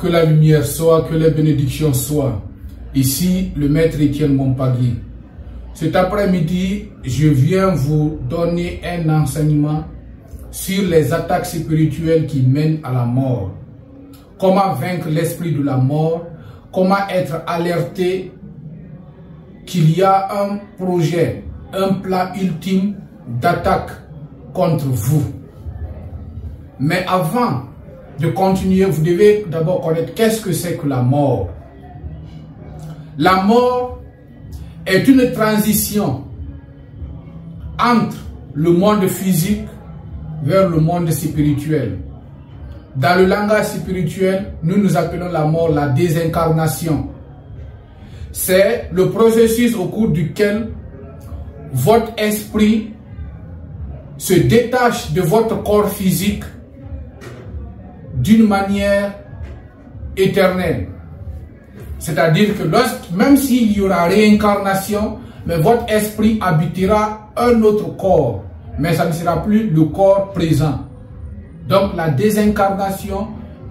Que la lumière soit, que les bénédictions soient. Ici, le maître Étienne Mompagui. Cet après-midi, je viens vous donner un enseignement sur les attaques spirituelles qui mènent à la mort. Comment vaincre l'esprit de la mort, comment être alerté qu'il y a un projet, un plan ultime d'attaque contre vous. Mais avant de continuer, vous devez d'abord connaître qu'est-ce que c'est que la mort. La mort est une transition entre le monde physique vers le monde spirituel. Dans le langage spirituel, nous appelons la mort la désincarnation. C'est le processus au cours duquel votre esprit se détache de votre corps physique d'une manière éternelle. C'est-à-dire que même s'il y aura réincarnation, mais votre esprit habitera un autre corps, mais ça ne sera plus le corps présent. Donc la désincarnation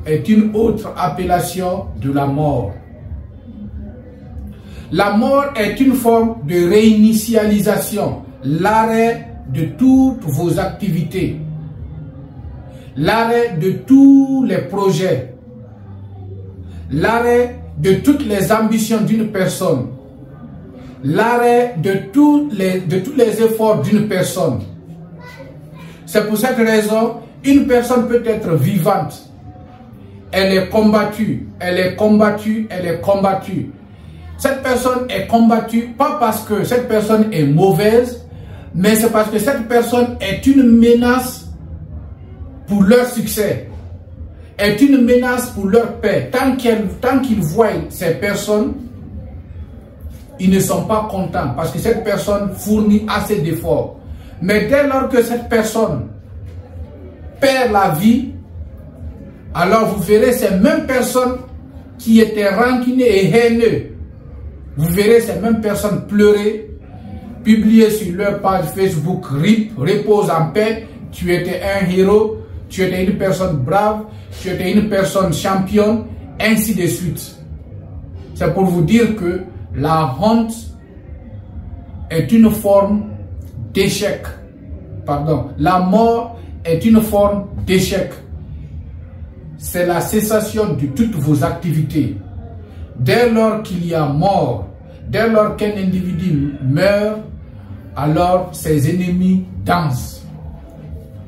est une autre appellation de la mort. La mort est une forme de réinitialisation, l'arrêt de toutes vos activités, l'arrêt de tous les projets, l'arrêt de toutes les ambitions d'une personne, l'arrêt de tous les efforts d'une personne. C'est pour cette raison, une personne peut être vivante, elle est combattue, elle est combattue, elle est combattue. Cette personne est combattue pas parce que cette personne est mauvaise, mais c'est parce que cette personne est une menace pour leur succès, est une menace pour leur paix. Tant qu'ils voient ces personnes, ils ne sont pas contents parce que cette personne fournit assez d'efforts. Mais dès lors que cette personne perd la vie, alors vous verrez ces mêmes personnes qui étaient rancunées et haineuses, vous verrez ces mêmes personnes pleurer, publier sur leur page Facebook « RIP, repose en paix, tu étais un héros, tu étais une personne brave, tu étais une personne championne », ainsi de suite. C'est pour vous dire que la honte est une forme d'échec. Pardon, la mort est une forme d'échec. C'est la cessation de toutes vos activités. Dès lors qu'il y a mort, dès lors qu'un individu meurt, alors ses ennemis dansent.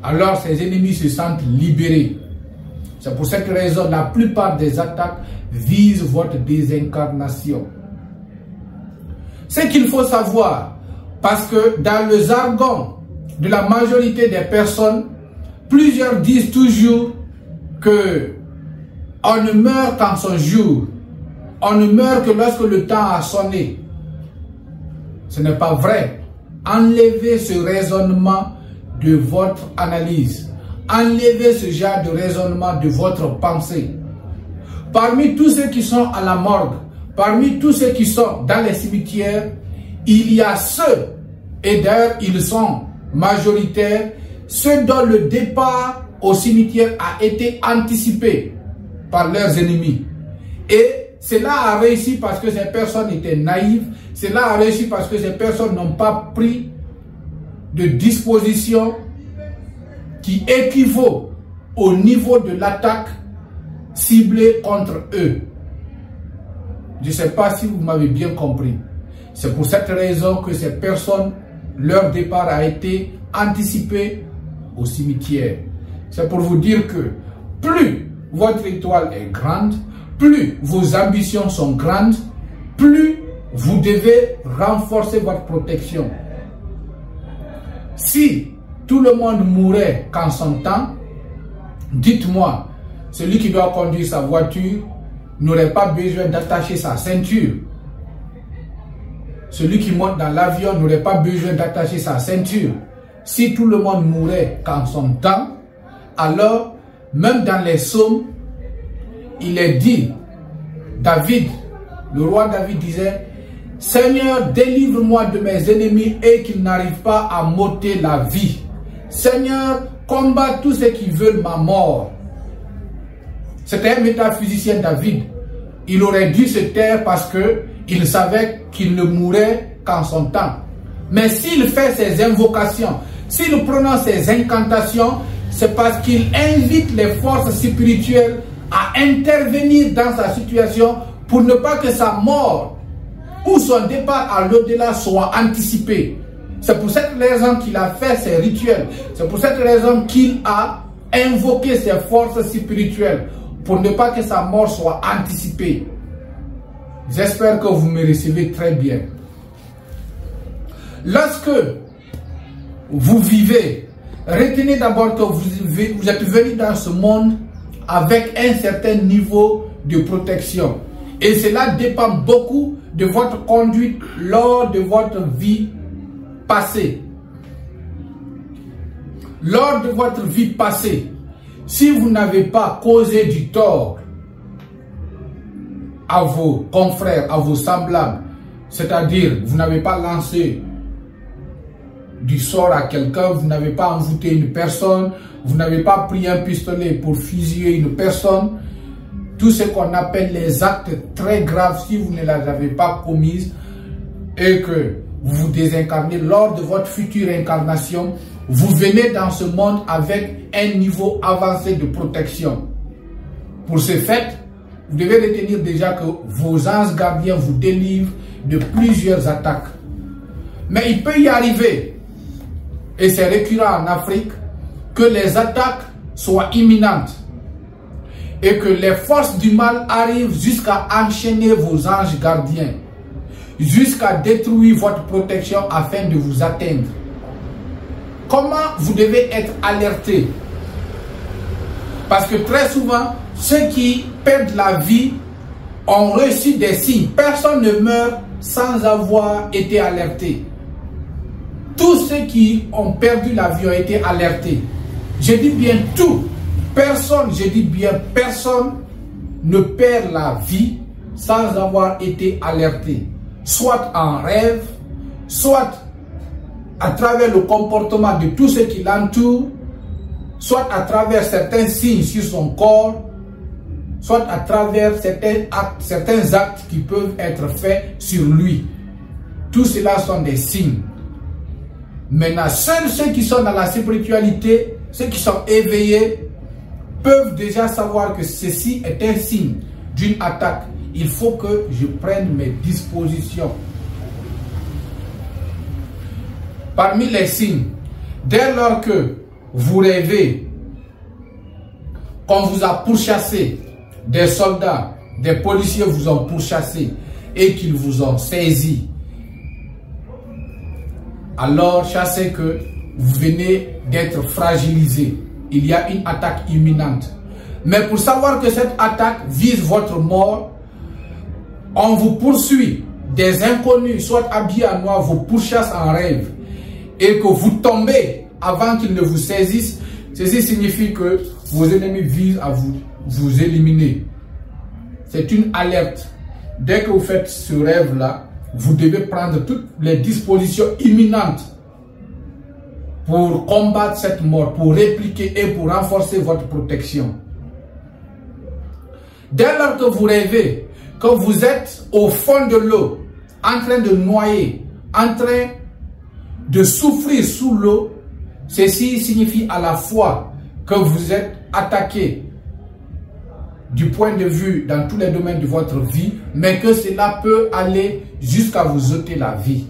Alors ses ennemis se sentent libérés. C'est pour cette raison la plupart des attaques visent votre désincarnation. Ce qu'il faut savoir, parce que dans le jargon de la majorité des personnes, plusieurs disent toujours que on ne meurt qu'en son jour. On ne meurt que lorsque le temps a sonné. Ce n'est pas vrai. Enlevez ce raisonnement de votre analyse. Enlevez ce genre de raisonnement de votre pensée. Parmi tous ceux qui sont à la morgue, parmi tous ceux qui sont dans les cimetières, il y a ceux, et d'ailleurs ils sont majoritaires, ceux dont le départ au cimetière a été anticipé par leurs ennemis. Et cela a réussi parce que ces personnes étaient naïves. Cela a réussi parce que ces personnes n'ont pas pris de disposition qui équivaut au niveau de l'attaque ciblée contre eux. Je ne sais pas si vous m'avez bien compris. C'est pour cette raison que ces personnes, leur départ a été anticipé au cimetière. C'est pour vous dire que plus votre étoile est grande, plus vos ambitions sont grandes, plus vous devez renforcer votre protection. Si tout le monde mourait qu'en son temps, dites-moi, celui qui doit conduire sa voiture n'aurait pas besoin d'attacher sa ceinture. Celui qui monte dans l'avion n'aurait pas besoin d'attacher sa ceinture. Si tout le monde mourait qu'en son temps, alors, même dans les psaumes, il est dit, David, le roi David disait, « Seigneur, délivre-moi de mes ennemis et qu'ils n'arrivent pas à m'ôter la vie. Seigneur, combat tous ceux qui veulent ma mort. » C'était un métaphysicien, David. Il aurait dû se taire parce que il savait qu'il ne mourrait qu'en son temps. Mais s'il fait ses invocations, s'il prononce ses incantations, c'est parce qu'il invite les forces spirituelles à intervenir dans sa situation pour ne pas que sa mort ou son départ à l'au-delà soit anticipé. C'est pour cette raison qu'il a fait ses rituels. C'est pour cette raison qu'il a invoqué ses forces spirituelles pour ne pas que sa mort soit anticipée. J'espère que vous me recevez très bien. Lorsque vous vivez, retenez d'abord que vous êtes venu dans ce monde avec un certain niveau de protection. Et cela dépend beaucoup de votre conduite lors de votre vie passée. Lors de votre vie passée, si vous n'avez pas causé du tort à vos confrères, à vos semblables, c'est-à-dire vous n'avez pas lancé du sort à quelqu'un, vous n'avez pas envoûté une personne, vous n'avez pas pris un pistolet pour fusiller une personne, tout ce qu'on appelle les actes très graves, si vous ne les avez pas commises et que vous vous désincarnez lors de votre future incarnation, vous venez dans ce monde avec un niveau avancé de protection. Pour ce fait, vous devez retenir déjà que vos anges gardiens vous délivrent de plusieurs attaques. Mais il peut y arriver, et c'est récurrent en Afrique, que les attaques soient imminentes et que les forces du mal arrivent jusqu'à enchaîner vos anges gardiens, jusqu'à détruire votre protection afin de vous atteindre. Comment vous devez être alerté? Parce que très souvent, ceux qui perdent la vie ont reçu des signes. Personne ne meurt sans avoir été alerté. Tous ceux qui ont perdu la vie ont été alertés. Je dis bien tout. Personne, je dis bien personne ne perd la vie sans avoir été alerté. Soit en rêve, soit à travers le comportement de tous ceux qui l'entourent, soit à travers certains signes sur son corps, soit à travers certains actes qui peuvent être faits sur lui. Tout cela sont des signes. Maintenant, seuls ceux qui sont dans la spiritualité, ceux qui sont éveillés, peuvent déjà savoir que ceci est un signe d'une attaque. Il faut que je prenne mes dispositions. Parmi les signes, dès lors que vous rêvez qu'on vous a pourchassé, des soldats, des policiers vous ont pourchassé et qu'ils vous ont saisi, alors sachez que vous venez d'être fragilisé. Il y a une attaque imminente. Mais pour savoir que cette attaque vise votre mort, on vous poursuit. Des inconnus, soit habillés en noir, vous pourchassent en rêve. Et que vous tombez avant qu'ils ne vous saisissent. Ceci signifie que vos ennemis visent à vous éliminer. C'est une alerte. Dès que vous faites ce rêve-là, vous devez prendre toutes les dispositions imminentes pour combattre cette mort, pour répliquer et pour renforcer votre protection. Dès lors que vous rêvez que vous êtes au fond de l'eau, en train de noyer, en train de souffrir sous l'eau, ceci signifie à la fois que vous êtes attaqué du point de vue dans tous les domaines de votre vie, mais que cela peut aller jusqu'à vous ôter la vie.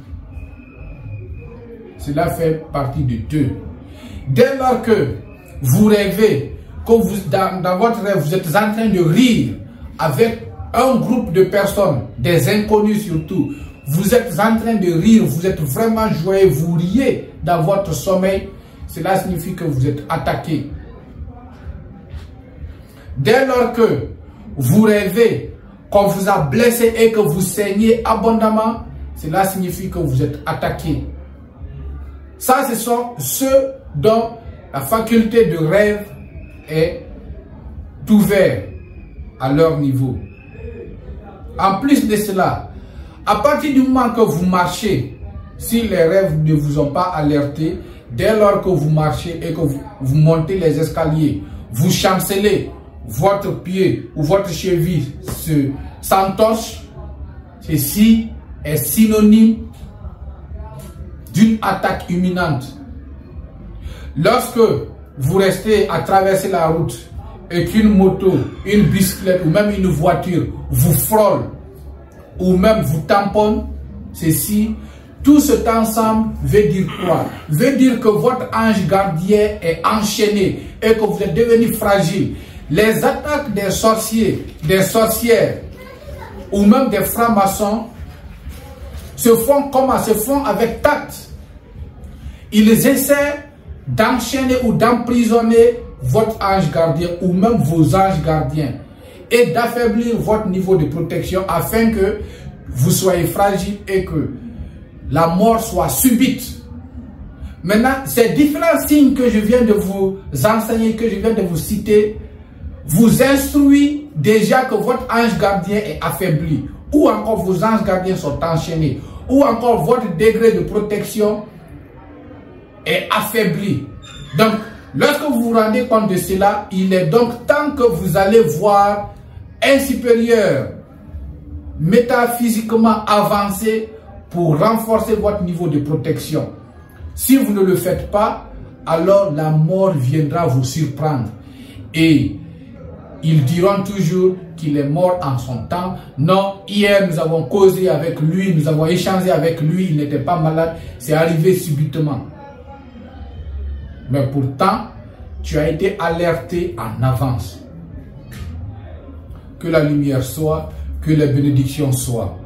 Cela fait partie de deux. Dès lors que vous rêvez, que dans votre rêve, vous êtes en train de rire avec un groupe de personnes, des inconnus surtout, vous êtes en train de rire, vous êtes vraiment joyeux, vous riez dans votre sommeil, cela signifie que vous êtes attaqué. Dès lors que vous rêvez qu'on vous a blessé et que vous saignez abondamment, cela signifie que vous êtes attaqué. Ça, ce sont ceux dont la faculté de rêve est ouverte à leur niveau. En plus de cela, à partir du moment que vous marchez, si les rêves ne vous ont pas alerté, dès lors que vous marchez et que vous montez les escaliers, vous chancelez, votre pied ou votre cheville s'entorche, ceci est synonyme d'une attaque imminente. Lorsque vous restez à traverser la route et qu'une moto, une bicyclette ou même une voiture vous frôle ou même vous tamponne, ceci, tout cet ensemble veut dire quoi? Veut dire que votre ange gardien est enchaîné et que vous êtes devenu fragile. Les attaques des sorciers, des sorcières ou même des francs-maçons se font comment? Se font avec tact. Ils essaient d'enchaîner ou d'emprisonner votre ange gardien ou même vos anges gardiens et d'affaiblir votre niveau de protection afin que vous soyez fragile et que la mort soit subite. Maintenant, ces différents signes que je viens de vous enseigner, que je viens de vous citer, vous instruit déjà que votre ange gardien est affaibli, ou encore vos anges gardiens sont enchaînés, ou encore votre degré de protection est affaibli. Donc, lorsque vous vous rendez compte de cela, il est donc temps que vous allez voir un supérieur métaphysiquement avancé pour renforcer votre niveau de protection. Si vous ne le faites pas, alors la mort viendra vous surprendre. Et ils diront toujours qu'il est mort en son temps. Non, hier nous avons causé avec lui, nous avons échangé avec lui, il n'était pas malade, c'est arrivé subitement. Mais pourtant, tu as été alerté en avance. Que la lumière soit, que les bénédictions soient.